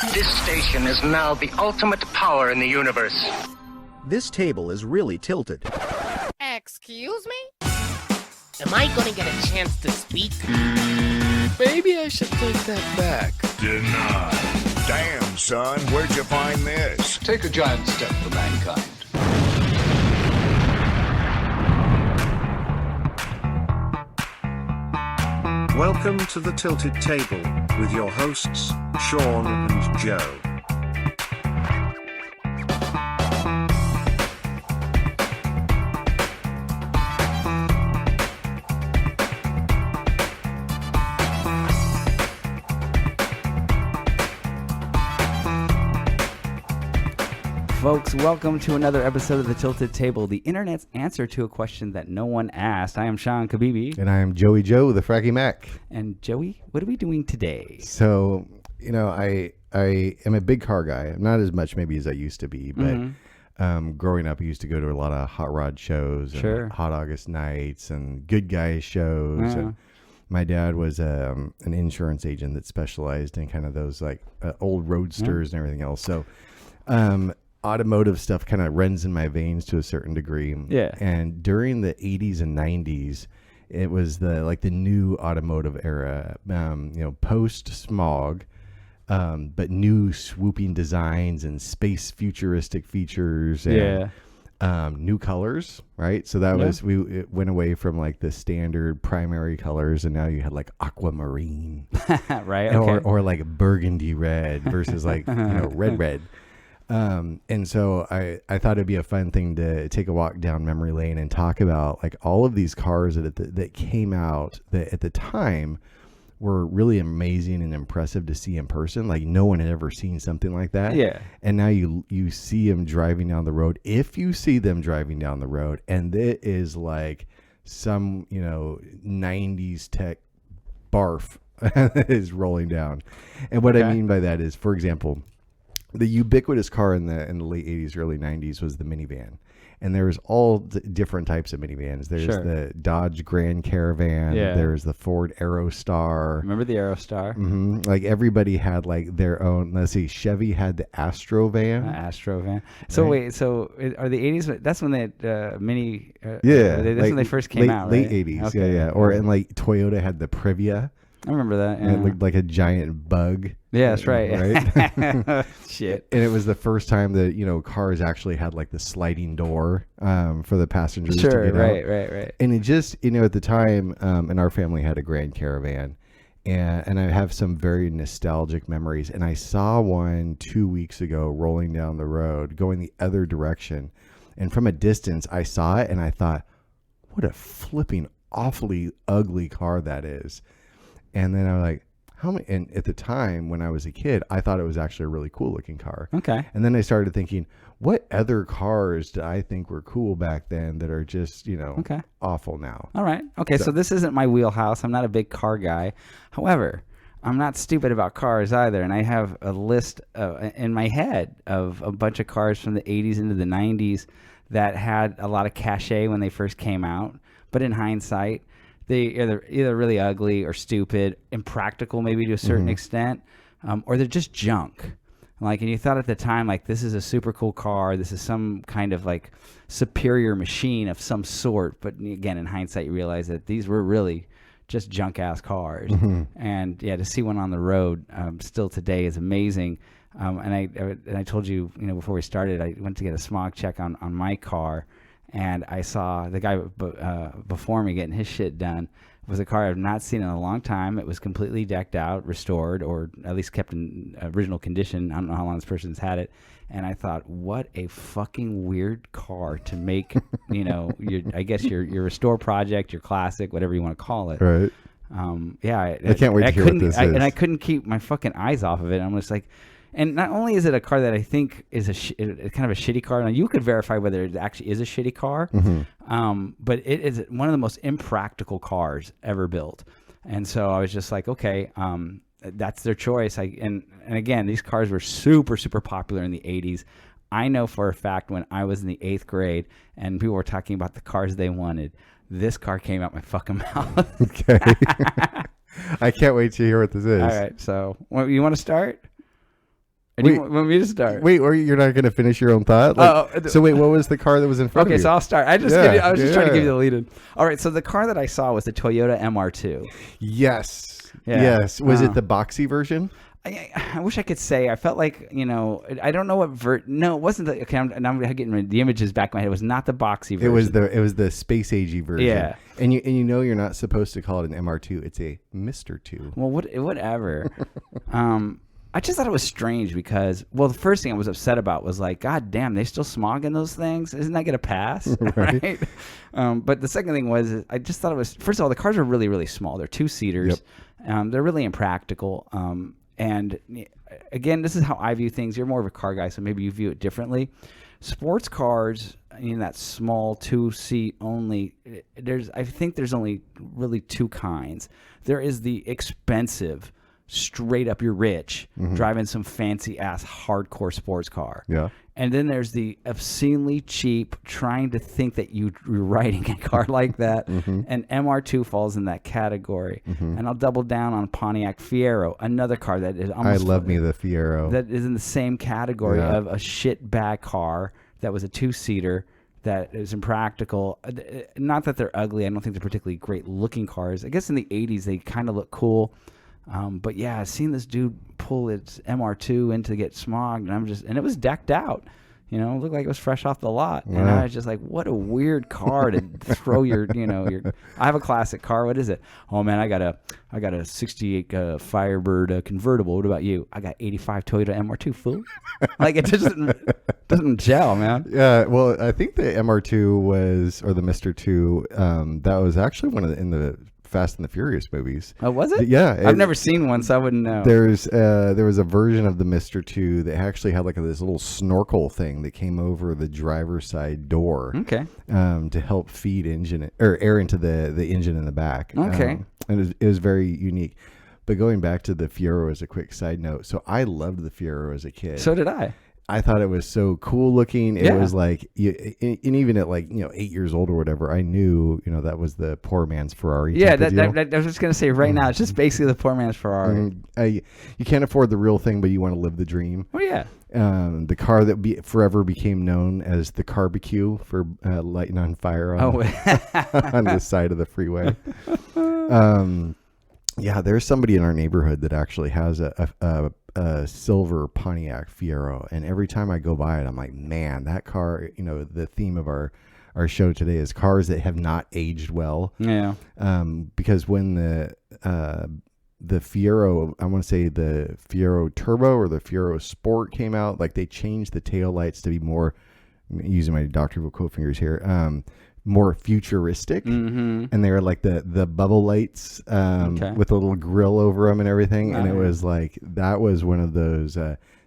This station is now the ultimate power in the universe. This table is really tilted. Excuse me? Am I gonna get a chance to speak? Maybe I should take that back. Denied. Damn, son, where'd you find this? Take a giant step for mankind. Welcome to the Tilted Table with your hosts, Sean and Joe. Folks, welcome to another episode of The Tilted Table, the internet's answer to a question that no one asked. I am Sean Kabibi. And I am Joey Joe, the Fraggy Mac. And Joey, what are we doing today? So, you know, I am a big car guy. Not as much maybe as I used to be, but growing up, I used to go to a lot of hot rod shows and Hot August Nights and Good Guys shows. And my dad was an insurance agent that specialized in kind of those like old roadsters and everything else. So, automotive stuff kind of runs in my veins to a certain degree. Yeah. And during the 80s and 90s, it was the new automotive era, post smog, but new swooping designs and space futuristic features and new colors, right? So that was, it went away from like the standard primary colors, and now you had like aquamarine, right? Okay. Or like burgundy red versus like, red. And so I thought it'd be a fun thing to take a walk down memory lane and talk about like all of these cars that came out that at the time were really amazing and impressive to see in person. Like no one had ever seen something like that. Yeah. And now you see them driving down the road. If you see them driving down the road, and it is like some, 90s tech barf is rolling down. And what I mean by that is, for example, the ubiquitous car in the late 80s, early 90s was the minivan. And there was all different types of minivans. There's the Dodge Grand Caravan. Yeah. There's the Ford Aerostar. Remember the Aerostar? Mm-hmm. Like everybody had like their own. Let's see. Chevy had the Astrovan. Astrovan. So wait. So are the 80s? That's when they had mini. That's when they first came out. Late right? 80s. Okay. Yeah. And like Toyota had the Previa. I remember that. Yeah. And it looked like a giant bug. Yeah, that's right. Right? Shit. And it was the first time that, cars actually had like the sliding door for the passengers to get out. Right. And it just, at the time, and our family had a Grand Caravan. And I have some very nostalgic memories. And I saw one 2 weeks ago rolling down the road, going the other direction. And from a distance, I saw it and I thought, what a flipping awfully ugly car that is. And then I was like, how many? And at the time when I was a kid, I thought it was actually a really cool looking car. Okay. And then I started thinking, what other cars did I think were cool back then that are just, awful now? All right. Okay. So this isn't my wheelhouse. I'm not a big car guy. However, I'm not stupid about cars either. And I have a list in my head of a bunch of cars from the 80s into the 90s that had a lot of cachet when they first came out. But in hindsight, they either really ugly or stupid, impractical maybe to a certain extent, or they're just junk. Like, and you thought at the time, like, this is a super cool car. This is some kind of like superior machine of some sort. But again, in hindsight, you realize that these were really just junk ass cars. And to see one on the road still today is amazing. And I told you, before we started, I went to get a smog check on my car. And I saw the guy before me getting his shit done. It was a car I've not seen in a long time. It was completely decked out, restored, or at least kept in original condition. I don't know how long this person's had it. And I thought, what a fucking weird car to make, your restore project, your classic, whatever you want to call it. Right. I can't wait to hear what this is. And I couldn't keep my fucking eyes off of it. I'm just like, and not only is it a car that I think is kind of a shitty car, and you could verify whether it actually is a shitty car, but it is one of the most impractical cars ever built. And so I was just like, okay, that's their choice. And again, these cars were super, super popular in the 80s. I know for a fact when I was in the 8th grade and people were talking about the cars they wanted, this car came out my fucking mouth. Okay. I can't wait to hear what this is. All right. So you want to start? And you want me to start? Wait, or you're not going to finish your own thought? So wait, what was the car that was in front of you? Okay, so I'll start. I was just trying to give you the lead in. All right, so the car that I saw was the Toyota MR2. Yes. Yeah. Yes. Was it the boxy version? I wish I could say. I felt like, I don't know what no, it wasn't the. Okay, I'm getting the images back in my head. It was not the boxy version. It was the space agey version. Yeah. And you're not supposed to call it an MR2. It's a Mr. 2. Well, whatever. I just thought it was strange because, well, the first thing I was upset about was like, God damn, they still smogging those things? Isn't that going to pass? Right? But the second thing was, I just thought it was, first of all, the cars are really, really small. They're 2-seaters. Yep. They're really impractical. And again, this is how I view things. You're more of a car guy, so maybe you view it differently. Sports cars in that small 2-seat only, I think there's only really 2 kinds. There is the expensive, straight up you're rich, driving some fancy ass hardcore sports car. Yeah. And then there's the obscenely cheap, trying to think that you're riding a car like that. And MR2 falls in that category. And I'll double down on Pontiac Fiero, another car that is almost... I love me the Fiero. That is in the same category of a shit bag car that was a 2-seater that is impractical. Not that they're ugly. I don't think they're particularly great looking cars. I guess in the 80s they kind of look cool. But yeah, I've seen this dude pull its MR2 in to get smogged, and it was decked out. It looked like it was fresh off the lot. And I was just like, what a weird car to throw your. I have a classic car. What is it? Oh man, I got a 68 Firebird convertible. What about you? I got 85 Toyota MR2, fool. Like it just doesn't gel, man. Yeah, well, I think the MR2 was, or the Mr. 2, that was actually one of in the Fast and the Furious movies. Oh, was it? Yeah. I've never seen one, so I wouldn't know. There was a version of the Mr. 2 that actually had like this little snorkel thing that came over the driver's side door. Okay. To help feed air into the engine in the back. Okay. And it was very unique. But going back to the Fiero as a quick side note, so I loved the Fiero as a kid. So did I. I thought it was so cool looking. It was like, and even at 8 years old or whatever, I knew, that was the poor man's Ferrari. Yeah, I was just going to say right now, it's just basically the poor man's Ferrari. You can't afford the real thing, but you want to live the dream. Oh, yeah. The car that forever became known as the Carbecue for lighting on fire on the side of the freeway. Yeah, there's somebody in our neighborhood that actually has a silver Pontiac Fiero, and every time I go by it, I'm like, man, that car. The theme of our show today is cars that have not aged well. Yeah. Because when the Fiero, I want to say the Fiero Turbo or the Fiero Sport came out, like they changed the tail lights to be more, using my Dr. Evil quote fingers here, more futuristic, and they were like the bubble lights with a little grill over them and everything, and it was like that was one of those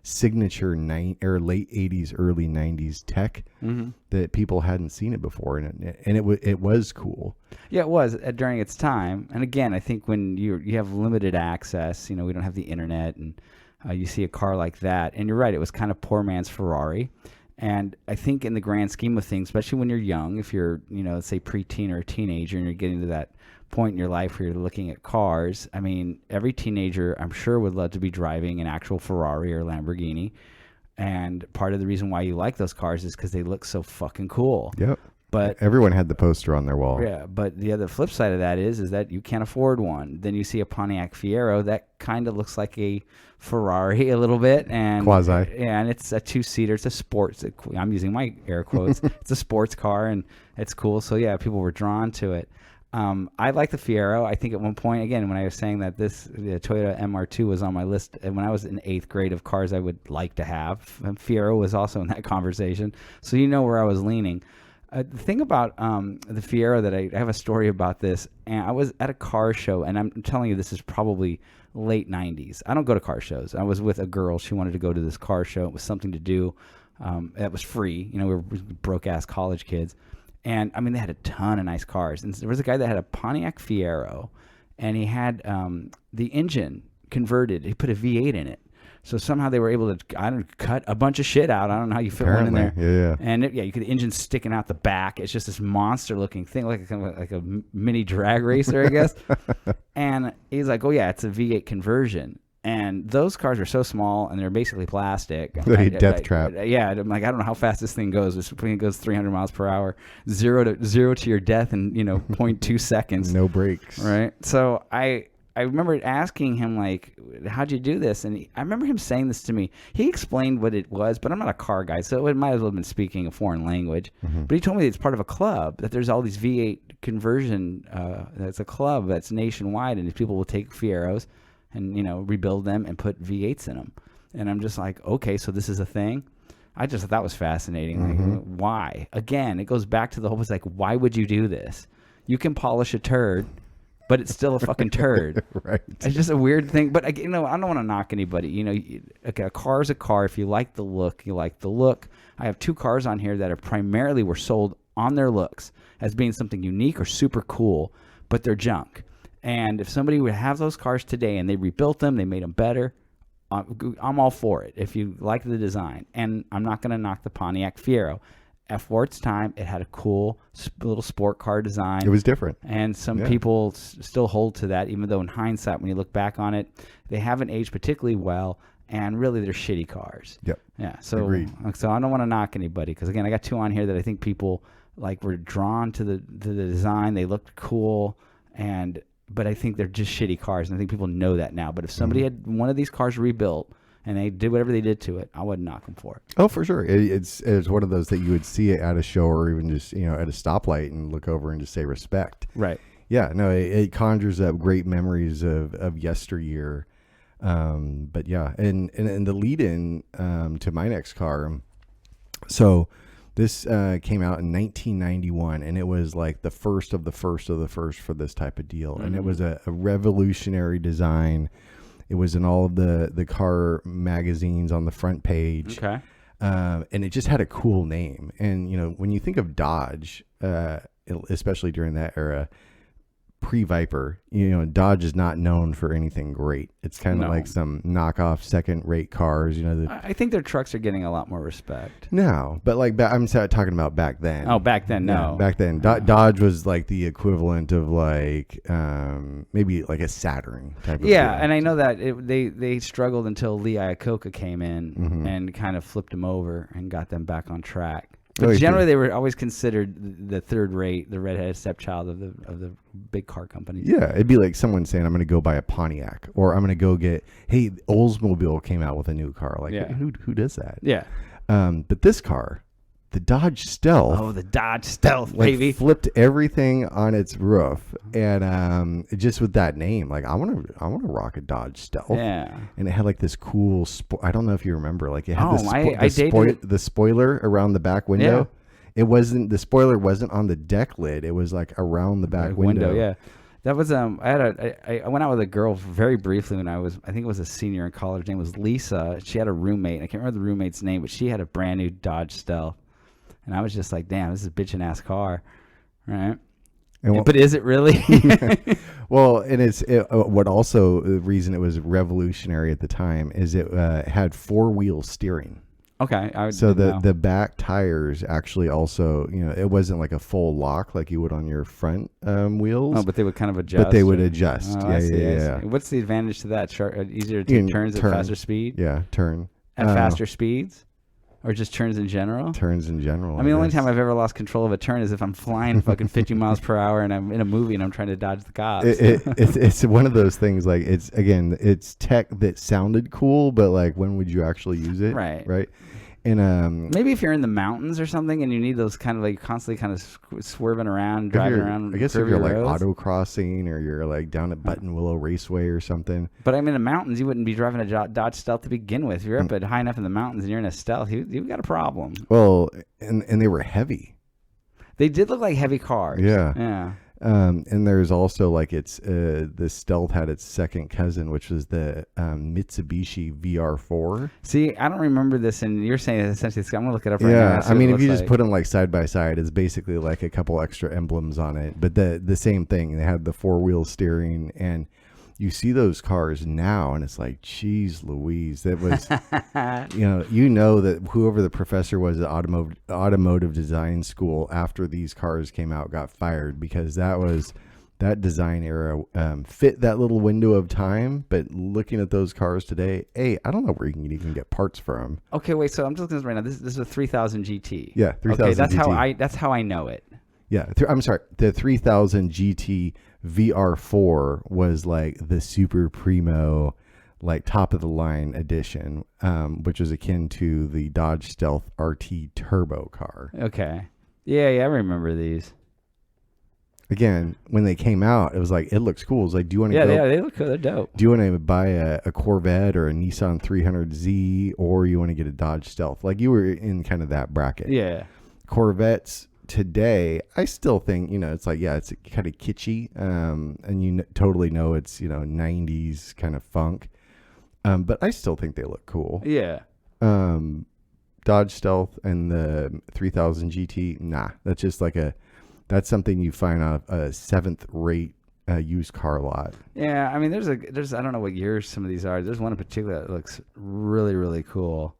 signature late 80s early 90s tech that people hadn't seen it before, and it was cool. Yeah, it was during its time. And again, I think when you have limited access, we don't have the internet, and you see a car like that, and you're right, it was kind of poor man's Ferrari. And I think in the grand scheme of things, especially when you're young, if you're, let's say preteen or a teenager, and you're getting to that point in your life where you're looking at cars, I mean, every teenager, I'm sure, would love to be driving an actual Ferrari or Lamborghini. And part of the reason why you like those cars is because they look so fucking cool. Yep. But everyone had the poster on their wall. Yeah, but the other flip side of that is that you can't afford one. Then you see a Pontiac Fiero that kind of looks like a Ferrari a little bit, and quasi. Yeah, and it's a 2-seater. It's a sports. I'm using my air quotes. It's a sports car, and it's cool. So yeah, people were drawn to it. I like the Fiero. I think at one point, again, when I was saying that the Toyota MR2 was on my list, and when I was in 8th grade of cars I would like to have, Fiero was also in that conversation. So where I was leaning. The thing about the Fiero that I have a story about this, and I was at a car show, and I'm telling you, this is probably late 90s. I don't go to car shows. I was with a girl. She wanted to go to this car show. It was something to do. That was free. We were broke-ass college kids. And, I mean, they had a ton of nice cars. And there was a guy that had a Pontiac Fiero, and he had the engine converted. He put a V8 in it. So somehow they were able to, cut a bunch of shit out. I don't know how you fit one in there. Yeah. And you could, the engine sticking out the back. It's just this monster-looking thing, like a mini drag racer, I guess. And he's like, oh, yeah, it's a V8 conversion. And those cars are so small, and they're basically plastic. Death trap. Yeah, I'm like, I don't know how fast this thing goes. It goes 300 miles per hour, zero to your death in 0.2 seconds. No brakes. Right. So I remember asking him, like, how'd you do this? And I remember him saying this to me. He explained what it was, but I'm not a car guy, so it might as well have been speaking a foreign language. But he told me it's part of a club, that there's all these V8 conversion. That's a club that's nationwide, and people will take Fieros and rebuild them and put V8s in them. And I'm just like, okay, so this is a thing. I just thought that was fascinating. Like, why? Again, it goes back to the whole. It's like, why would you do this? You can polish a turd, but it's still a fucking turd. Right. It's just a weird thing. But I don't want to knock anybody. Okay, a car is a car. If you like the look, you like the look. I have 2 cars on here that are primarily were sold on their looks as being something unique or super cool, but they're junk. And if somebody would have those cars today and they rebuilt them, they made them better, I'm all for it. If you like the design, and I'm not going to knock the Pontiac Fiero. For its time, it had a cool little sport car design. It was different. And some people still hold to that, even though in hindsight, when you look back on it, they haven't aged particularly well, and really they're shitty cars. Yep. Yeah. So, Agreed. So I don't want to knock anybody, because again, I got 2 on here that I think people were drawn to the design. They looked cool, but I think they're just shitty cars, and I think people know that now. But if somebody had one of these cars rebuilt and they did whatever they did to it, I wouldn't knock them for it. Oh, for sure. It's one of those that you would see it at a show or even just at a stoplight and look over and just say respect. Right. Yeah. No, it conjures up great memories of yesteryear. But yeah, and the lead-in to my next car. So this came out in 1991, and it was like the first of the first for this type of deal. And it was a revolutionary design. It was in all of the car magazines on the front page. Okay. And it just had a cool name. And, when you think of Dodge, especially during that era, pre-Viper, Dodge is not known for anything great. It's kind of like some knockoff second-rate cars. I think their trucks are getting a lot more respect. No, but I'm talking about back then. Oh, back then, no. Yeah, back then, Dodge was like the equivalent of maybe like a Saturn type of Yeah, deal. and I know that they struggled until Lee Iacocca came in and kind of flipped them over and got them back on track. But generally, they were always considered the third rate, the redheaded stepchild of the big car companies. Yeah, it'd be like someone saying, "I'm going to go buy a Pontiac," or "I'm going to go get." Hey, Oldsmobile came out with a new car. Like, who does that? Yeah. But this car, the Dodge Stealth. Oh, the Dodge Stealth, baby! Flipped everything on its roof, and just with that name, like I want to rock a Dodge Stealth. Yeah. And it had like this cool. I don't know if you remember, like it had the spoiler around the back window. Yeah. It wasn't the spoiler wasn't on the deck lid. It was like around the back window. Yeah. That was I went out with a girl very briefly when I think it was a senior in college. Her name was Lisa. She had a roommate. I can't remember the roommate's name, but she had a brand new Dodge Stealth. And I was just like, damn, this is a bitchin' ass car, right? But is it really? Well, and what also the reason it was revolutionary at the time is it had 4-wheel steering. Okay. So the back tires actually also, it wasn't like a full lock like you would on your front wheels. Oh, but they would kind of adjust. But they would adjust. Oh, yeah. What's the advantage to that? Easier to take turns at faster speed? Yeah, turn. At faster speeds? Or just turns in general? Turns in general. I mean, the only time I've ever lost control of a turn is if I'm flying fucking 50 miles per hour and I'm in a movie and I'm trying to dodge the cops. It's one of those things, like, it's tech that sounded cool, but like, when would you actually use it? Right. And maybe if you're in the mountains or something and you need those kind of like constantly kind of swerving around, driving around. I guess if you're like autocrossing or you're like down at Buttonwillow Raceway or something. But I mean, in the mountains, you wouldn't be driving a Dodge Stealth to begin with. If you're up at high enough in the mountains and you're in a Stealth, you've got a problem. Well, and they were heavy. They did look like heavy cars. Yeah. And there's also like the Stealth had its second cousin, which was the Mitsubishi VR4. See, I don't remember this, and you're saying essentially, I'm gonna look it up right now. Yeah, I mean, if you just put them like side by side, it's basically like a couple extra emblems on it, but the same thing. They had the 4-wheel steering, and you see those cars now, and it's like, geez, Louise, that was, that whoever the professor was at automotive design school after these cars came out got fired, because that was that design era fit that little window of time. But looking at those cars today, I don't know where you can even get parts from. Okay, wait. So I'm just looking at this right now. This is a 3000 GT. Yeah, 3000 okay, that's GT. That's how I know it. Yeah, I'm sorry. The 3000 GT VR4 was like the super primo, like top of the line edition, which was akin to the Dodge Stealth RT Turbo car. Okay. Yeah, I remember these. Again, when they came out, it was like, it looks cool. It was like, do you want to Yeah, they look cool. They're dope. Do you want to buy a Corvette or a Nissan 300Z, or you want to get a Dodge Stealth? Like, you were in kind of that bracket. Yeah. Corvettes today, I still think, it's like, yeah, it's kind of kitschy, and totally know it's, 90s kind of funk, but I still think they look cool. Yeah. Dodge Stealth and the 3000 GT, nah, that's just like that's something you find on a seventh rate used car lot. Yeah, I mean, there's I don't know what years some of these are. There's one in particular that looks really, really cool.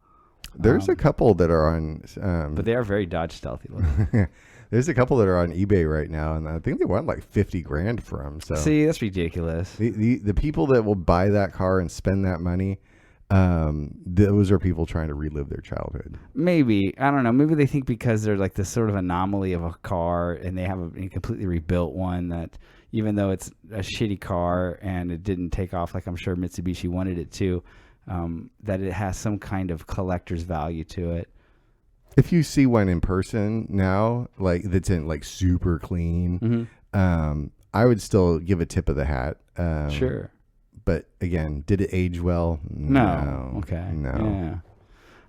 There's a couple that are on, but they are very Dodge Stealthy looking. There's a couple that are on eBay right now, and I think they want like $50,000 for them. So see, that's ridiculous. The people that will buy that car and spend that money, those are people trying to relive their childhood. Maybe, I don't know. Maybe they think because they're like this sort of anomaly of a car, and they have a completely rebuilt one that, even though it's a shitty car and it didn't take off like I'm sure Mitsubishi wanted it to, that it has some kind of collector's value to it. If you see one in person now, like that's in like super clean, I would still give a tip of the hat. Sure. But again, did it age well? No. Okay. No. Yeah.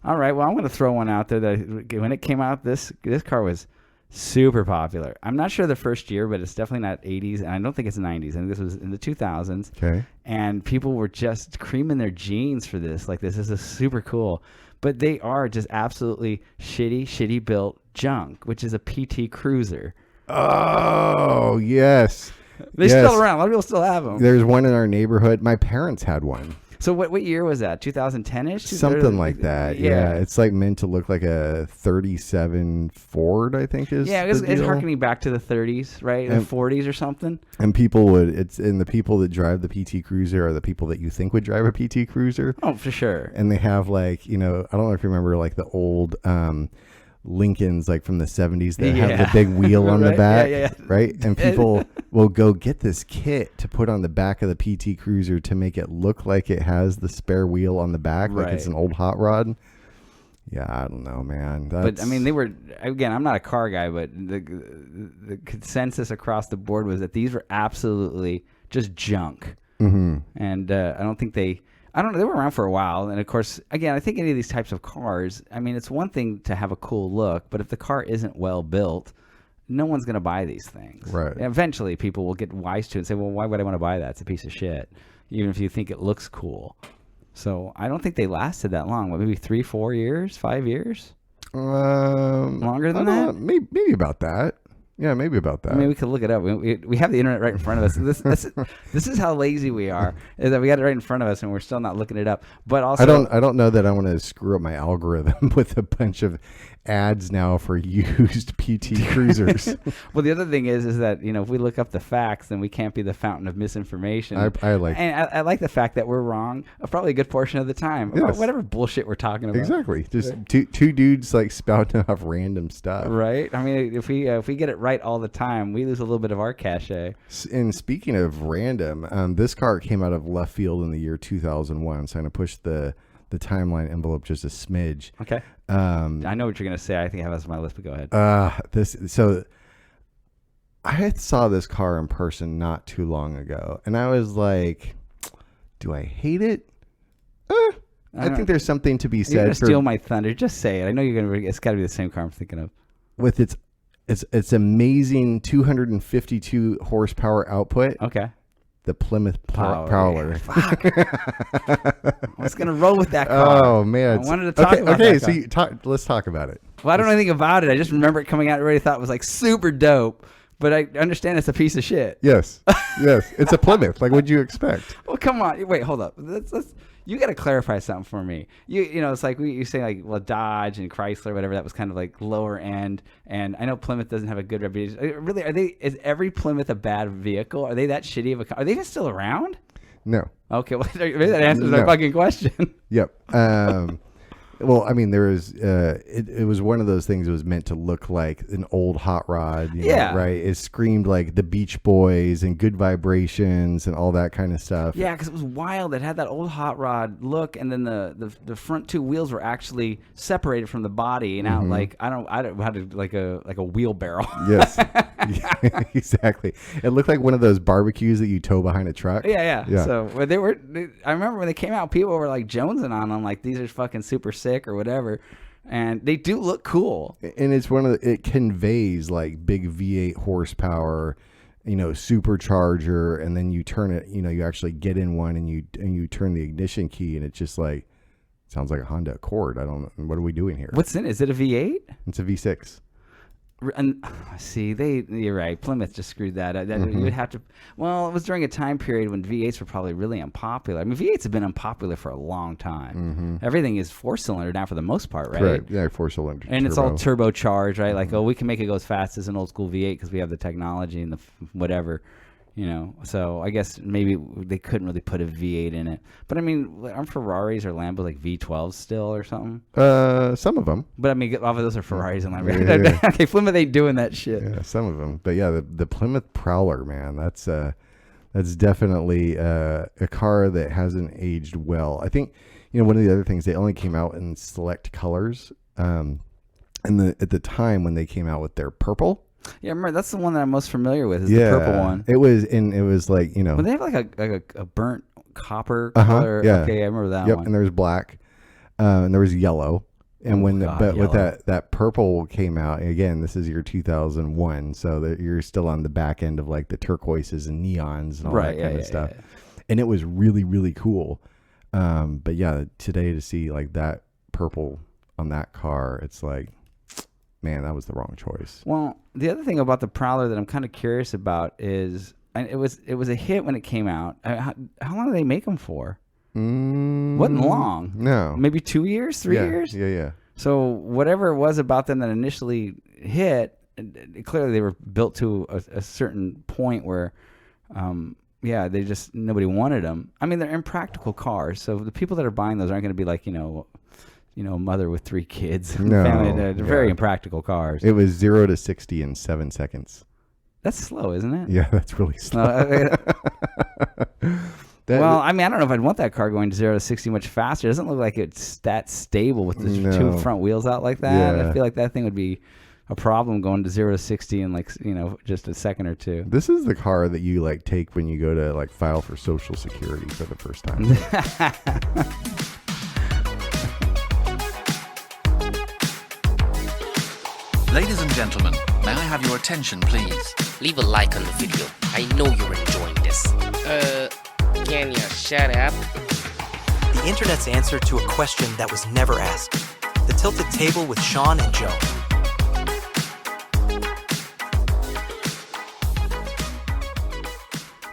All right. Well, I'm going to throw one out there that when it came out, this car was super popular. I'm not sure the first year, but it's definitely not 80s, and I don't think it's 90s. I think this was in the 2000s. Okay. And people were just creaming their jeans for this. Like, this is super cool. But they are just absolutely shitty built junk, which is a PT Cruiser. Oh, yes. They're still around. A lot of people still have them. There's one in our neighborhood. My parents had one. So what year was that? 2010-ish? Something like that. Yeah. It's like meant to look like a 37 Ford, I think is. Yeah, it's harkening back to the 30s, right? And the 40s or something. And the people that drive the PT Cruiser are the people that you think would drive a PT Cruiser. Oh, for sure. And they have like, I don't know if you remember like the old Lincolns like from the 70s that have the big wheel on the back, right? And people will go get this kit to put on the back of the PT Cruiser to make it look like it has the spare wheel on the back, like it's an old hot rod. Yeah, I don't know, man. But I mean, they were, again, I'm not a car guy, but the consensus across the board was that these were absolutely just junk. Mm-hmm. And I don't think they were around for a while. And of course, again, I think any of these types of cars, I mean, it's one thing to have a cool look, but if the car isn't well built, no one's going to buy these things. Right. And eventually, people will get wise to it and say, well, why would I want to buy that? It's a piece of shit, even if you think it looks cool. So I don't think they lasted that long. What, maybe 3, 4 years, 5 years? Longer than that? Maybe about that. Yeah, maybe about that. I mean, we could look it up. We have the internet right in front of us. This is how lazy we are. Is that we got it right in front of us and we're still not looking it up. But also, I don't know that I want to screw up my algorithm with a bunch of ads now for used PT Cruisers. Well, the other thing is that if we look up the facts, then we can't be the fountain of misinformation. I like the fact that we're wrong probably a good portion of the time about whatever bullshit we're talking about. Exactly, just two dudes like spouting off random stuff. Right. I mean, if we get it right all the time, we lose a little bit of our cachet. And speaking of random, this car came out of left field in the year 2001, so I'm gonna push the timeline envelope just a smidge. Okay. I know what you're gonna say. I think I have this on my list, but go ahead. So I saw this car in person not too long ago, and I was like, do I hate it? I think there's something to be said. You're gonna steal my thunder. Just say it. I know you're gonna. It's got to be the same car I'm thinking of. With its amazing 252 horsepower output. Okay. The Plymouth Prowler. Fuck. I was going to roll with that car. Oh, man. I wanted to talk about that car. So let's talk about it. Well, I don't know anything about it. I just remember it coming out. I already thought it was like super dope. But I understand it's a piece of shit. Yes. Yes. It's a Plymouth. Like, what'd you expect? Well, come on. Wait, hold up. You got to clarify something for me. You know, it's like you say like, well, Dodge and Chrysler, whatever, that was kind of like lower end. And I know Plymouth doesn't have a good reputation. Really, is every Plymouth a bad vehicle? Are they that shitty of a car? Are they even still around? No. Okay, well, maybe that answers our fucking question. Yep. Well, I mean, there was it was one of those things that was meant to look like an old hot rod, you know, right? It screamed like the Beach Boys and Good Vibrations and all that kind of stuff. Yeah, because it was wild. It had that old hot rod look, and then the front two wheels were actually separated from the body, and out like I don't had like a wheelbarrow. Yes, yeah, exactly. It looked like one of those barbecues that you tow behind a truck. Yeah. So I remember when they came out, people were like jonesing on them, like these are fucking super sick or whatever, and they do look cool. And it's it conveys like big V8 horsepower, you know, supercharger, and then you turn it, you know, you actually get in one and you turn the ignition key, and it just like sounds like a Honda Accord. I don't know, what are we doing here? What's in it? Is it a V8? It's a V6. And see, you're right. Plymouth just screwed that up. You would have to. Well, it was during a time period when V8s were probably really unpopular. I mean, V8s have been unpopular for a long time. Everything is 4-cylinder now for the most part, right? Correct. Yeah, 4-cylinder. And it's all turbocharged, right? Like, oh, we can make it go as fast as an old school V8 because we have the technology and the whatever. You know, so I guess maybe they couldn't really put a V8 in it. But I mean, aren't Ferraris or Lambos like V12s still or something? Some of them. But I mean, all of those are Ferraris and Lambos. Yeah. Okay, Plymouth ain't doing that shit. Yeah, some of them. But yeah, the Plymouth Prowler, man, that's definitely a car that hasn't aged well. I think, you know, one of the other things, they only came out in select colors. And at the time when they came out with their purple. Yeah, remember that's the one that I'm most familiar with. Is the purple one? It was like, you know. But they have like a burnt copper color. Yeah. Okay, I remember that one. Yep, and there was black, and there was yellow. And with that purple came out again, this is year 2001, so that you're still on the back end of like the turquoises and neons and all that kind of stuff. Yeah. And it was really, really cool. But yeah, today to see like that purple on that car, it's like, man, that was the wrong choice. Well, the other thing about the Prowler that I'm kind of curious about is it was a hit when it came out. How long did they make them for? Wasn't long. No. Maybe 2 years, 3 years? Yeah. So whatever it was about them that initially hit, clearly they were built to a certain point where, they just, nobody wanted them. I mean, they're impractical cars. So the people that are buying those aren't going to be like, you know, a mother with 3 kids. No, family. They're very impractical cars. It was 0 to 60 in 7 seconds. That's slow, isn't it? Yeah, that's really slow. Well, I mean, I don't know if I'd want that car going 0 to 60 much faster. It doesn't look like it's that stable with the 2 front wheels out like that. Yeah. I feel like that thing would be a problem going to 0 to 60 in like, you know, just a second or two. This is the car that you like take when you go to like file for Social Security for the first time. Ladies and gentlemen, may I have your attention, please? Leave a like on the video. I know you're enjoying this. Can you shut up? The internet's answer to a question that was never asked. The Tilted Table with Sean and Joe.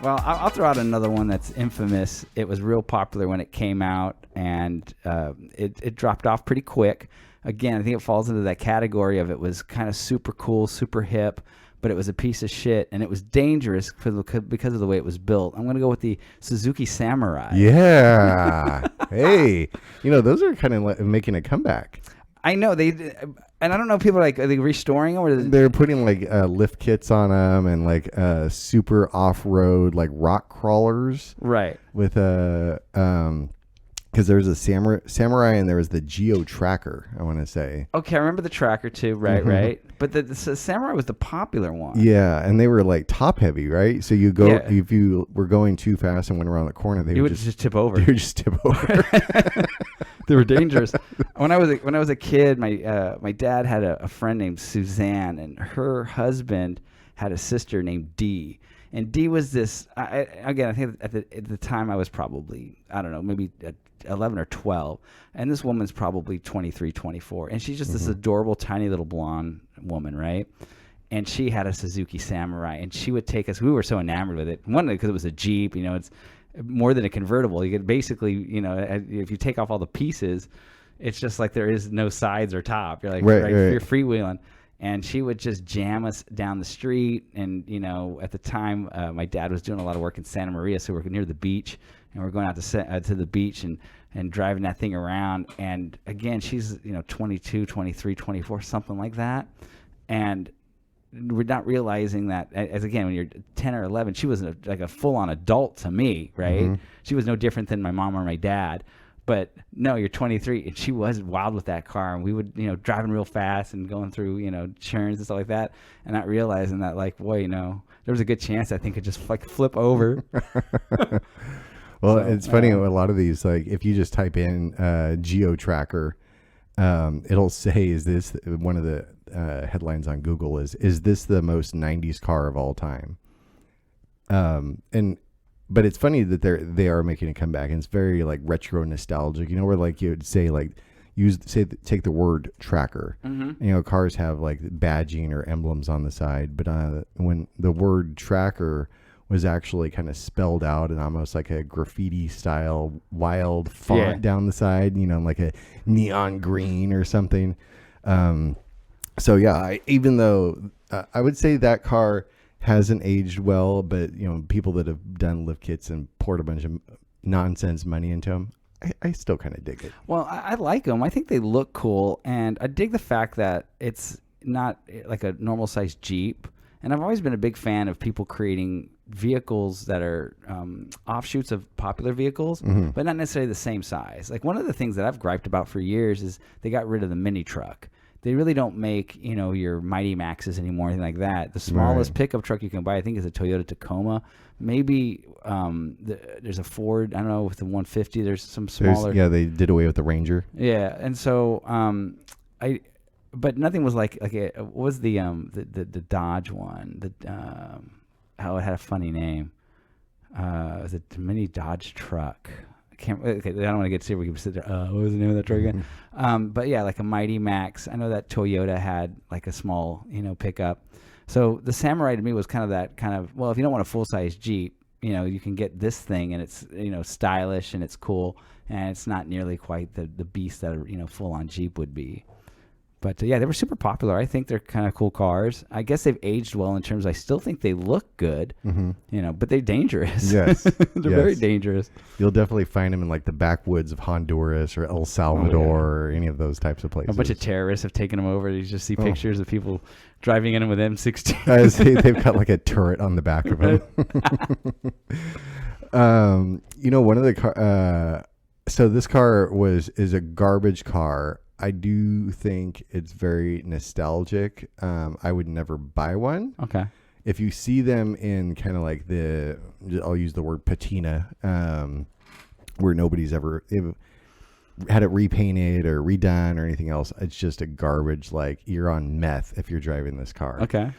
Well, I'll throw out another one that's infamous. It was real popular when it came out, and it dropped off pretty quick. Again, I think it falls into that category of it was kind of super cool, super hip, but it was a piece of shit, and it was dangerous because of the way it was built. I'm going to go with the Suzuki Samurai. Yeah. Hey, you know, those are kind of like making a comeback. I know. And I don't know if people are they restoring them? Or they're putting like lift kits on them and like super off-road like rock crawlers. Right. With because there was a Samurai and there was the Geo Tracker, I want to say. Okay, I remember the Tracker too, right. But the Samurai was the popular one. Yeah, and they were like top heavy, right? So you go if you were going too fast and went around the corner, they would just tip over. You would just tip over. They were dangerous. When I was a kid, my dad had a friend named Suzanne, and her husband had a sister named Dee. And Dee was this. I think at the time I was probably, I don't know, maybe 11 or 12, and this woman's probably 23, 24, and she's just this adorable tiny little blonde woman, right? And she had a Suzuki Samurai, and she would take us. We were so enamored with it. One, because it was a Jeep, you know. more than a convertible. You could basically, you know, if you take off all the pieces, it's just like there is no sides or top. You're like, you're freewheeling. And she would just jam us down the street. And, you know, at the time, my dad was doing a lot of work in Santa Maria, so we're near the beach. And we're going out to the beach and driving that thing around. And, again, she's, you know, 22, 23, 24, something like that. And we're not realizing that, as again, when you're 10 or 11, she was like a full-on adult to me, right? Mm-hmm. She was no different than my mom or my dad. But no, you're 23, and she was wild with that car, and we would, you know, driving real fast and going through, you know, turns and stuff like that, and not realizing that, like, boy, you know, there was a good chance I think it just like flip over. Well, so, it's funny, a lot of these, like, if you just type in Geo Tracker, it'll say, is this one of the headlines on Google is this the most 90s car of all time? But it's funny that they are making a comeback, and it's very like retro nostalgic, you know, where like you would say like take the word tracker. Mm-hmm. You know, cars have like badging or emblems on the side, but when the word tracker was actually kind of spelled out in almost like a graffiti style wild font down the side, you know, like a neon green or something. So yeah, even though I would say that car hasn't aged well, but you know, people that have done lift kits and poured a bunch of nonsense money into them, I still kind of dig it. Well, I like them. I think they look cool, and I dig the fact that it's not like a normal sized Jeep. And I've always been a big fan of people creating vehicles that are offshoots of popular vehicles, but not necessarily the same size. Like one of the things that I've griped about for years is they got rid of the mini truck. They really don't make, you know, your Mighty Maxes anymore, anything like that. The smallest pickup truck you can buy, I think, is a Toyota Tacoma. Maybe there's a Ford, I don't know, with the 150. There's some smaller. They did away with the Ranger. Yeah, and so but nothing was like what was the Dodge one? How it had a funny name. It was a mini Dodge truck. I don't want to get to where we can sit there. What was the name of that truck again? But yeah, like a Mighty Max. I know that Toyota had like a small, you know, pickup. So the Samurai to me was kind of that kind of, well, if you don't want a full size Jeep, you know, you can get this thing and it's, you know, stylish and it's cool and it's not nearly quite the beast that a, you know, full on Jeep would be. But yeah, they were super popular. I think they're kind of cool cars. I guess they've aged well in terms. I still think they look good, you know, but they're dangerous. Yes, they're very dangerous. You'll definitely find them in like the backwoods of Honduras or El Salvador or any of those types of places. A bunch of terrorists have taken them over. You just see pictures of people driving in them with M16s. They've got like a turret on the back of them. You know, one of the so this car is a garbage car. I do think it's very nostalgic. I would never buy one. Okay. If you see them in kind of like I'll use the word patina, where nobody's ever had it repainted or redone or anything else, it's just a garbage. Like you're on meth if you're driving this car. Okay.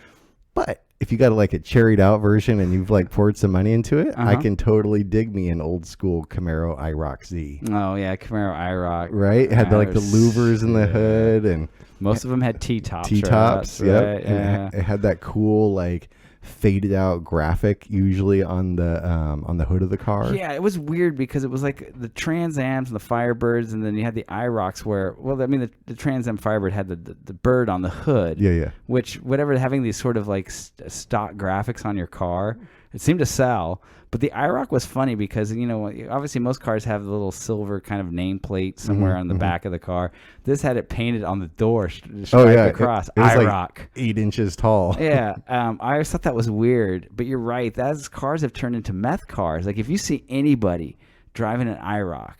But if you got like a cherried out version and you've like poured some money into it, I can totally dig me an old school Camaro IROC Z. Oh yeah, Camaro IROC. Right? It had like the louvers in the hood, and most of them had T-tops. T-tops, right? Yep. And it had that cool like faded out graphic usually on the hood of the car. Yeah, it was weird because it was like the Trans Ams and the Firebirds, and then you had the IROCs where, well, I mean, the Trans Am Firebird had the bird on the hood. Yeah. Which, whatever, having these sort of like stock graphics on your car, it seemed to sell. But the IROC was funny because, you know, obviously most cars have the little silver kind of nameplate somewhere on the back of the car. This had it painted on the door striped across. It was IROC. like 8 inches tall. Yeah. I always thought that was weird. But you're right. Those cars have turned into meth cars. Like if you see anybody driving an IROC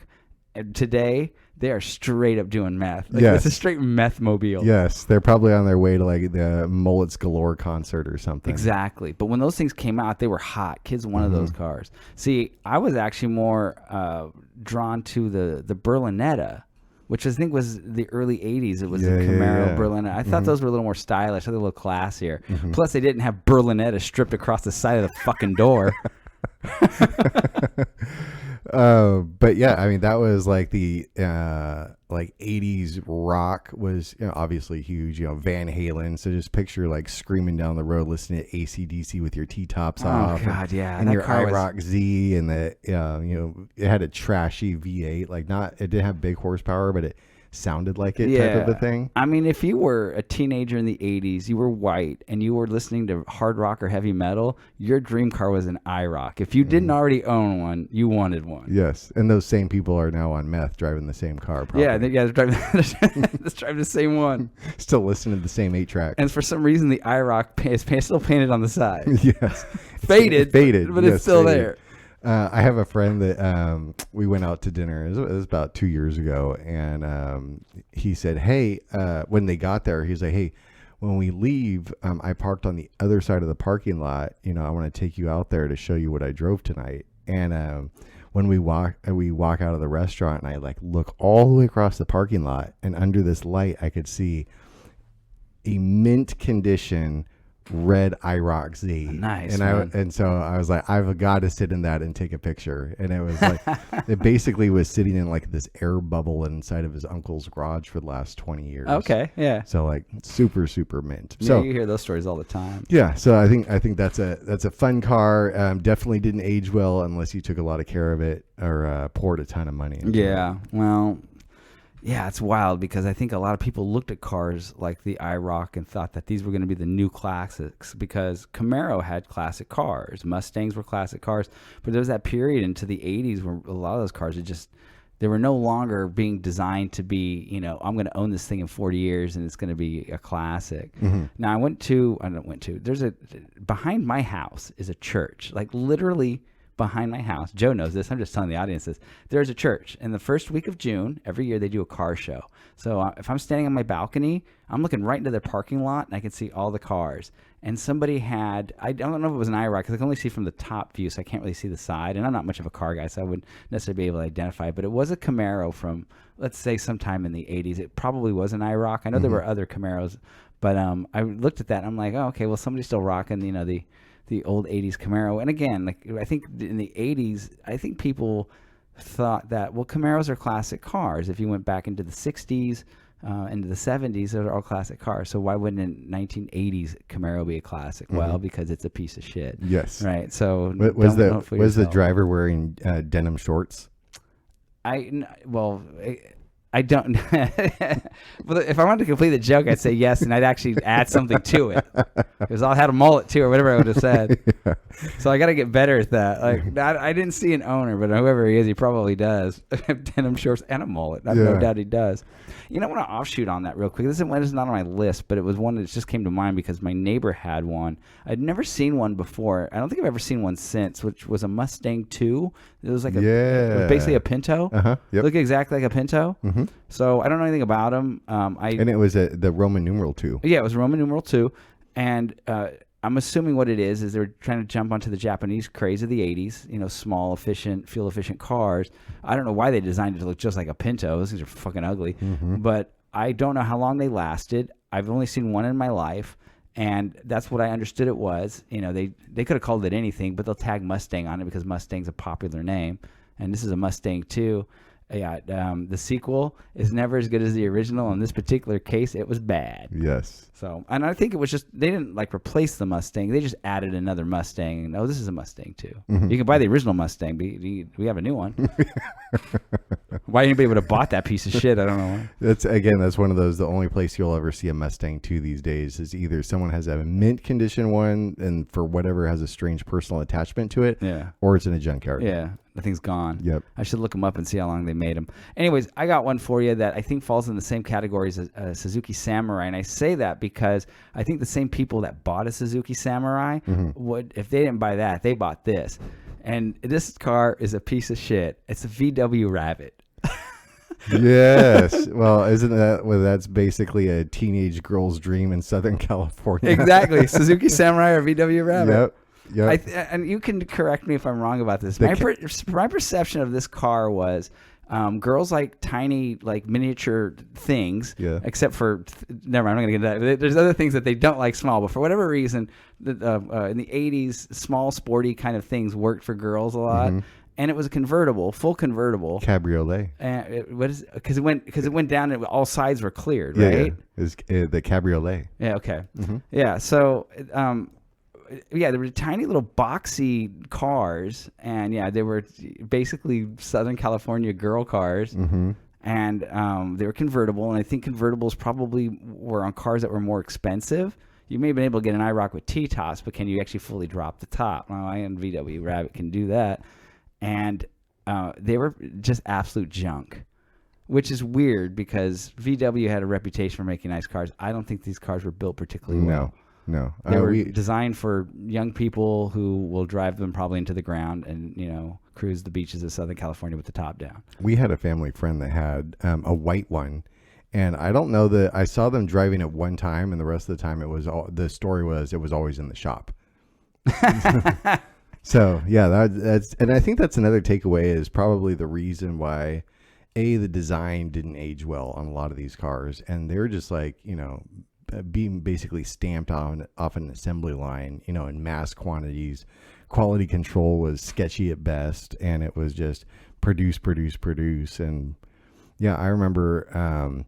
today, they are straight up doing meth. Like, yes. It's a straight meth mobile. Yes. They're probably on their way to like the Mullets Galore concert or something. Exactly. But when those things came out, they were hot. Kids wanted those cars. See, I was actually more drawn to the Berlinetta, which I think was the early 80s. It was the Camaro Berlinetta. I thought those were a little more stylish. I thought they were a little classier. Plus, they didn't have Berlinetta stripped across the side of the fucking door. But yeah, I mean, that was like the like 80s rock was obviously huge, Van Halen. So just picture like screaming down the road, listening to AC/DC with your T-tops off. Oh God, yeah. And that your car was- IROC Z, and it had a trashy V8, like it didn't have big horsepower, but it sounded like it type of a thing. I mean, if you were a teenager in the 80s, you were white, and you were listening to hard rock or heavy metal, your dream car was an IROC. If you didn't already own one, you wanted one. Yes, and those same people are now on meth driving the same car. Probably. Yeah, they're driving, let's drive the same one. Still listening to the same 8-track. And for some reason, the IROC is still painted on the side. Yes. Faded, but it's still faded. there. I have a friend that we went out to dinner. It was about 2 years ago, and he said, "Hey," when they got there, he's like, "Hey, when we leave, I parked on the other side of the parking lot. I want to take you out there to show you what I drove tonight." And when we walk out of the restaurant, and I like look all the way across the parking lot, and under this light, I could see a mint condition red IROC Z. Nice. And so I was like, I've got to sit in that and take a picture. And it was like, it basically was sitting in like this air bubble inside of his uncle's garage for the last 20 years. Okay, yeah. So like super, super mint. Yeah, So you hear those stories all the time. yeah, so I think that's a fun car. Definitely didn't age well unless you took a lot of care of it or poured a ton of money into it. Yeah, well, yeah, it's wild because I think a lot of people looked at cars like the IROC and thought that these were going to be the new classics because Camaro had classic cars. Mustangs were classic cars. But there was that period into the 80s where a lot of those cars they were no longer being designed to be, I'm going to own this thing in 40 years and it's going to be a classic. Mm-hmm. Now, behind my house is a church, like literally behind my house. Joe knows this. I'm just telling the audience this. There's a church. In the first week of June, every year they do a car show. So if I'm standing on my balcony, I'm looking right into their parking lot, and I can see all the cars. And somebody had, I don't know if it was an IROC, because I can only see from the top view, so I can't really see the side. And I'm not much of a car guy, so I wouldn't necessarily be able to identify it. But it was a Camaro from, let's say, sometime in the 80s. It probably was an IROC. I know there were other Camaros. But I looked at that, and I'm like, oh, okay, well, somebody's still rocking, the old 80s Camaro. And again, like I think in the 80s, I think people thought that, well, Camaros are classic cars. If you went back into the 60s, into the 70s, those are all classic cars. So why wouldn't in 1980s Camaro be a classic? Well, because it's a piece of shit. Yes. Right. So Was the driver wearing denim shorts? I don't. Well, if I wanted to complete the joke, I'd say yes, and I'd actually add something to it. Because I had a mullet too, or whatever I would have said. Yeah. So I got to get better at that. Like I didn't see an owner, but whoever he is, he probably does. Denim shorts and a mullet. I have no doubt he does. I want to offshoot on that real quick. This is not on my list, but it was one that just came to mind because my neighbor had one. I'd never seen one before. I don't think I've ever seen one since, which was a Mustang 2. It was like it was basically a Pinto. Yep. Looked exactly like a Pinto. Mm-hmm. So I don't know anything about them. And it was the Roman numeral 2. Yeah, it was Roman numeral 2. And I'm assuming what it is they're trying to jump onto the Japanese craze of the 80s, small, efficient, fuel-efficient cars. I don't know why they designed it to look just like a Pinto. Those things are fucking ugly. Mm-hmm. But I don't know how long they lasted. I've only seen one in my life. And that's what I understood it was. They could have called it anything, but they'll tag Mustang on it because Mustang's a popular name. And this is a Mustang 2. Yeah, the sequel is never as good as the original. In this particular case, it was bad. Yes. So, and I think it was just, they didn't like replace the Mustang. They just added another Mustang. No, this is a Mustang too. Mm-hmm. You can buy the original Mustang, but we have a new one. Why anybody would have bought that piece of shit, I don't know. That's one of those, the only place you'll ever see a Mustang 2 these days is either someone has a mint condition one and for whatever has a strange personal attachment to it, or it's in a junkyard. Yeah. The thing's gone. Yep. I should look them up and see how long they made them. Anyways, I got one for you that I think falls in the same category as a Suzuki Samurai. And I say that because I think the same people that bought a Suzuki Samurai would, if they didn't buy that, they bought this. And this car is a piece of shit. It's a VW Rabbit. Yes. Well, that's basically a teenage girl's dream in Southern California. Exactly. Suzuki Samurai or VW Rabbit. Yep. Yeah, and you can correct me if I'm wrong about this. My perception of this car was girls like tiny, like miniature things. Yeah. Except for, never mind, I'm not going to get into that. There's other things that they don't like small, but for whatever reason, in the 80s, small, sporty kind of things worked for girls a lot. Mm-hmm. and it was a convertible, full convertible. Cabriolet. And because it went down and all sides were cleared, Yeah, right? yeah. It was the Cabriolet. Yeah. Okay. Mm-hmm. Yeah. So, yeah, there were tiny little boxy cars, and yeah, they were basically Southern California girl cars, Mm-hmm. and they were convertible. And I think convertibles probably were on cars that were more expensive. You may have been able to get an IROC with T-tops, but can you actually fully drop the top? Well, I and VW Rabbit can do that. And they were just absolute junk, which is weird because VW had a reputation for making nice cars. I don't think these cars were built particularly well. No. They were designed for young people who will drive them probably into the ground and, cruise the beaches of Southern California with the top down. We had a family friend that had a white one. And I don't know that I saw them driving it one time, and the rest of the time it was always in the shop. So yeah, that's and I think that's another takeaway is probably the reason why the design didn't age well on a lot of these cars, and they're just like being basically stamped off an assembly line, in mass quantities. Quality control was sketchy at best, and it was just produce, and yeah, I remember.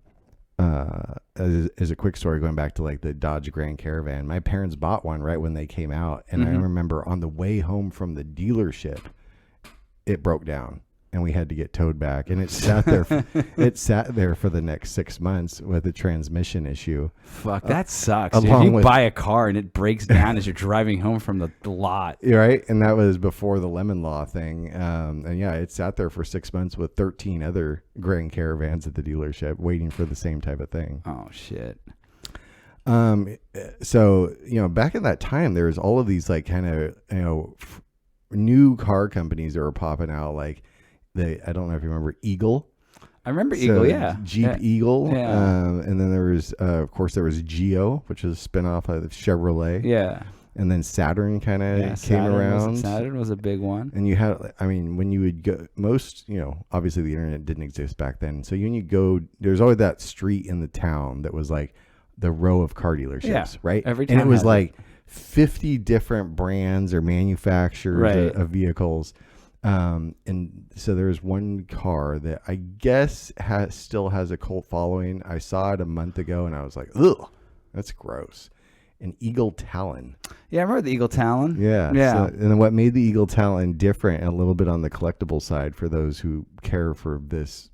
As a quick story, going back to like the Dodge Grand Caravan, my parents bought one right when they came out, and I remember on the way home from the dealership, it broke down, and we had to get towed back, and it sat there. It sat there for the next 6 months with a transmission issue. Fuck, that sucks. Dude. If you buy a car and it breaks down as you're driving home from the lot, right? And that was before the Lemon Law thing. And yeah, it sat there for 6 months with 13 other Grand Caravans at the dealership, waiting for the same type of thing. Oh shit. So back in that time, there was all of these like kind of new car companies that were popping out, like. I don't know if you remember Eagle. I remember Eagle, yeah. Jeep Eagle. Yeah. And then there was, of course, there was Geo, which was a spinoff of Chevrolet. Yeah. And then Saturn kind of came around. Saturn was a big one. And you had, when you would go, obviously the internet didn't exist back then. So when you go, there's always that street in the town that was like the row of car dealerships, right? Every time. And it was like 50 different brands or manufacturers of vehicles. And so there's one car that I guess still has a cult following. I saw it a month ago and I was like, ugh, that's gross. An Eagle Talon. Yeah, I remember the Eagle Talon. Yeah. So, and then what made the Eagle Talon different and a little bit on the collectible side for those who care for this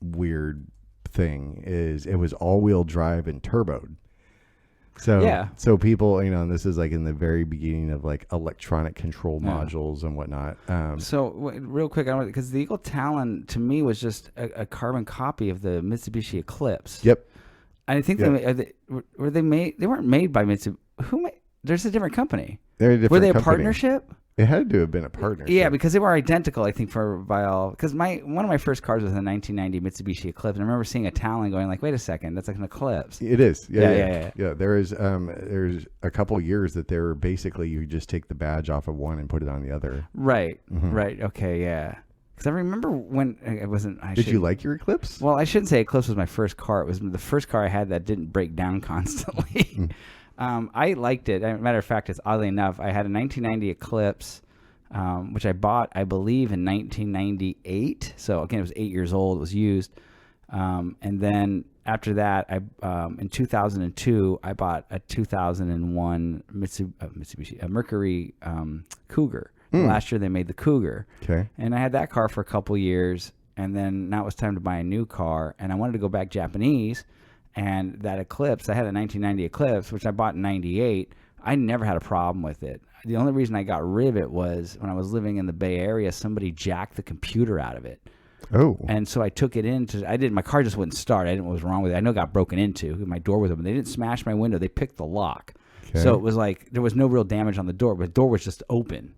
weird thing is it was all-wheel drive and turboed. So people, and this is like in the very beginning of like electronic control modules and whatnot. Real quick, because the Eagle Talon to me was just a carbon copy of the Mitsubishi Eclipse. Yep. I think were they made? They weren't made by Mitsubishi. There's a different company. They're a different Were they a company. Partnership? It had to have been a partnership. Yeah, because they were identical, I think, because one of my first cars was a 1990 Mitsubishi Eclipse, and I remember seeing a Talon going like, wait a second, that's like an Eclipse. It is. Yeah. There's a couple years that they were basically you just take the badge off of one and put it on the other. Right. Mm-hmm. Right. Okay. Yeah. Because I remember when it wasn't. Did you like your Eclipse? Well, I shouldn't say Eclipse was my first car. It was the first car I had that didn't break down constantly. I liked it. As a matter of fact, it's oddly enough, I had a 1990 Eclipse. Which I bought, I believe, in 1998. So again, it was 8 years old. It was used, and then after that, in 2002, I bought a 2001 Mitsubishi, a Mercury Cougar. Last year they made the Cougar. Okay. And I had that car for a couple years, and then now it was time to buy a new car, and I wanted to go back Japanese, and that Eclipse, I had a 1990 Eclipse, which I bought in 98. I never had a problem with it. The only reason I got rid of it was when I was living in the Bay Area, somebody jacked the computer out of it. Oh. And so I took it my car just wouldn't start. I didn't know what was wrong with it. I know it got broken into. My door was open. They didn't smash my window. They picked the lock. Okay. So it was like, there was no real damage on the door, but the door was just open.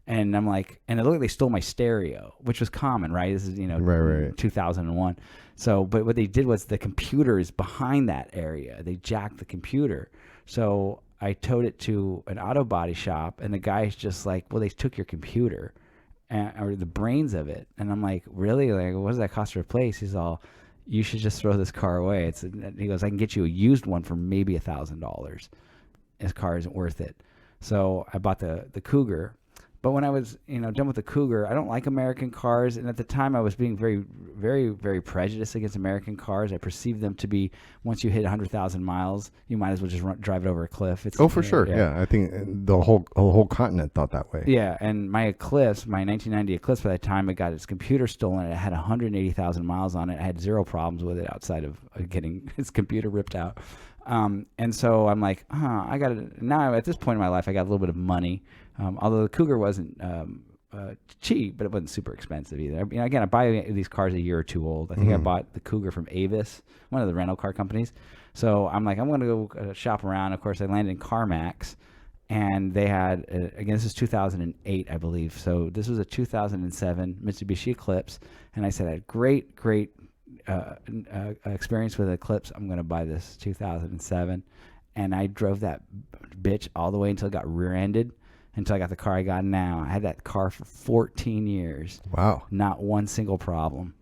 And I'm like, and it looked like they stole my stereo, which was common, right? This is, right. 2001. So, but what they did was the computer is behind that area. They jacked the computer. So I towed it to an auto body shop, and the guy's just like, well, they took your computer or the brains of it. And I'm like, really? Like, what does that cost to replace? He's all, you should just throw this car away. He goes, I can get you a used one for maybe $1,000. This car isn't worth it. So I bought the Cougar. But when I was, done with the Cougar, I don't like American cars. And at the time, I was being very, very, very prejudiced against American cars. I perceived them to be, once you hit 100,000 miles, you might as well just drive it over a cliff. For sure. Yeah. I think the whole continent thought that way. Yeah. And my Eclipse, my 1990 Eclipse, by the time it got its computer stolen, it had 180,000 miles on it. I had zero problems with it outside of getting its computer ripped out. And so I'm like, I got to, now at this point in my life, I got a little bit of money. Although the Cougar wasn't cheap, but it wasn't super expensive either. Again, I buy these cars a year or two old. I think I bought the Cougar from Avis, one of the rental car companies. So I'm like, I'm going to go shop around. Of course, I landed in CarMax, and they had, again, this is 2008, I believe. So this was a 2007 Mitsubishi Eclipse. And I said, I had great experience with Eclipse. I'm going to buy this 2007. And I drove that bitch all the way until it got rear-ended. Until I got the car I got now. I had that car for 14 years. Wow. Not one single problem.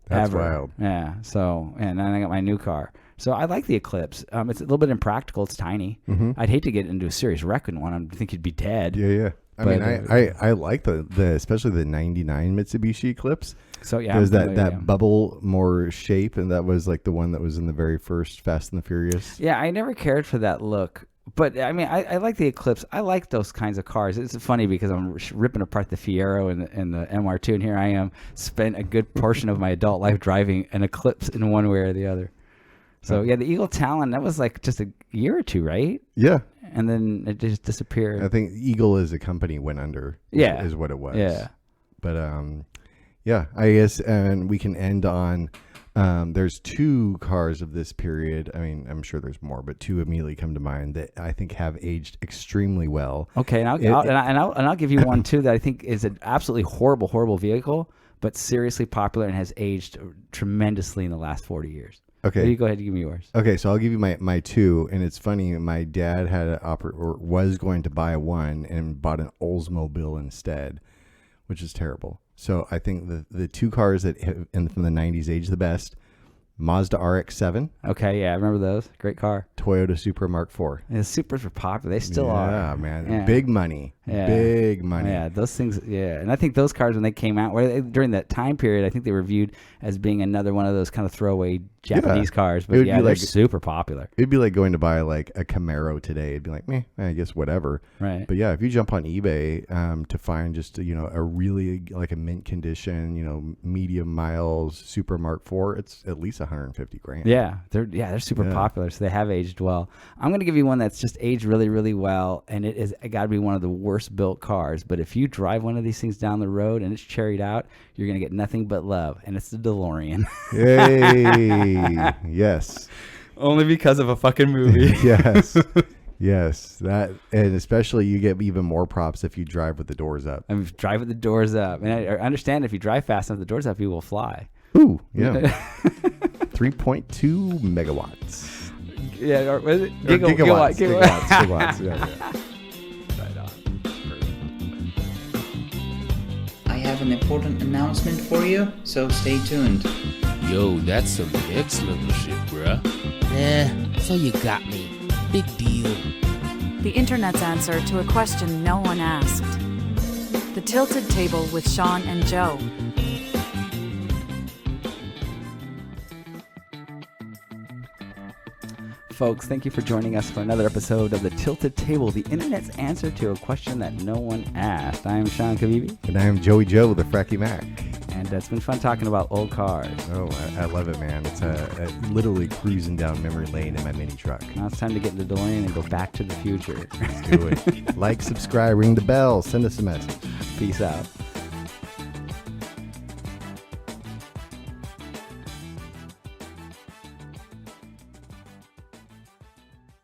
That's ever. wild. Yeah. So, and then I got my new car. So I like the Eclipse. It's a little bit impractical. It's tiny. I'd hate to get into a serious wreck in one. I think you'd be dead. Yeah. I like the especially the 99 Mitsubishi Eclipse. So yeah. There's that bubble more shape, and that was like the one that was in the very first Fast and the Furious. Yeah, I never cared for that look. But, I mean, I like the Eclipse. I like those kinds of cars. It's funny because I'm ripping apart the Fiero and the MR2, and here I am, spent a good portion of my adult life driving an Eclipse in one way or the other. So, yeah, the Eagle Talon, that was like just a year or two, right? Yeah. And then it just disappeared. I think Eagle as a company went under is what it was. Yeah. But, yeah, I guess, and we can end on... there's two cars of this period. I mean, I'm sure there's more, but two immediately come to mind that I think have aged extremely well. Okay, and I'll give you one too that I think is an absolutely horrible vehicle, but seriously popular and has aged tremendously in the last 40 years. Okay, you go ahead and give me yours. Okay, so I'll give you my two, and it's funny. My dad had was going to buy one and bought an Oldsmobile instead, which is terrible. So I think the two cars that from the 90s age the best, Mazda RX-7. Okay, yeah, I remember those. Great car. Toyota Supra Mark IV. And the Supras were popular. They still are. Yeah, man. Yeah. Big money. Yeah. Big money. Yeah, those things, yeah. And I think those cars, when they came out, during that time period, I think they were viewed as being another one of those kind of throwaway Japanese cars. But yeah, they're super popular. It'd be like going to buy like a Camaro today. It'd be like, I guess whatever. Right. But yeah, if you jump on eBay to find just, a really like a mint condition, medium miles Supra Mark IV, it's at least $150,000. Yeah, they're super popular, so they have aged well. I'm going to give you one that's just aged really, really well, and it got to be one of the worst built cars. But if you drive one of these things down the road and it's cherried out, you're going to get nothing but love, and it's the DeLorean. Yay! Yes. Only because of a fucking movie. Yes. Yes, that, and especially you get even more props if you drive with the doors up. I mean, drive with the doors up, and I understand if you drive fast enough, the doors up, you will fly. Ooh, yeah. 3.2 megawatts. Yeah, or was it gigawatts? Gigawatts. Yeah. Right on. I have an important announcement for you, so stay tuned. Yo, that's some excellent shit, bruh. So you got me. Big deal. The internet's answer to a question no one asked. The Tilted Table with Sean and Joe. Folks, thank you for joining us for another episode of The Tilted Table, the internet's answer to a question that no one asked. I am Sean Kavivi. And I am Joey Joe, the Fracky Mac. And it's been fun talking about old cars. Oh, I love it, man. It's literally cruising down memory lane in my mini truck. Now it's time to get in the DeLorean and go back to the future. Let's do it. Like, subscribe, ring the bell, send us a message. Peace out.